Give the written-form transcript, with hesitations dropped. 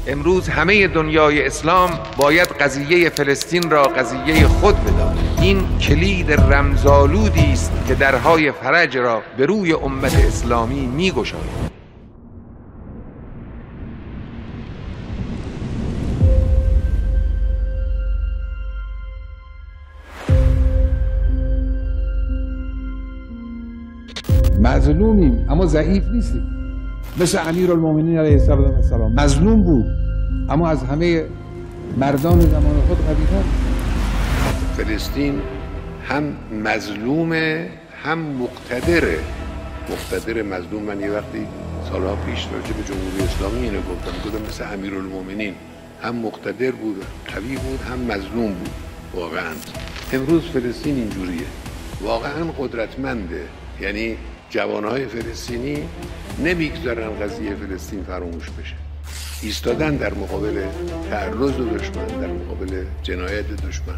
امروز همه دنیای اسلام باید قضیه فلسطین را قضیه خود بداند. این کلید رمزآلودی است که درهای فرج را به روی امت اسلامی می‌گشاید. مظلومیم اما ضعیف نیستیم. مثل امیرالمومنین علیه السلام مظلوم بود اما از همه مردان زمان خود قوی‌تر. فلسطین هم مظلومه هم مقتدره. مقتدر مظلوم، من یه وقتی سالها پیش راجع به جمهوری اسلامی اینو گفتم مثل امیرالمومنین هم مقتدر بود، قوی بود، هم مظلوم بود. واقعا امروز فلسطین اینجوریه، واقعا قدرتمنده. یعنی جوانهای فلسطینی نمیگذارن قضیه فلسطین فراموش بشه، ایستادن در مقابل تعرض دشمن، در مقابل جنایت دشمن.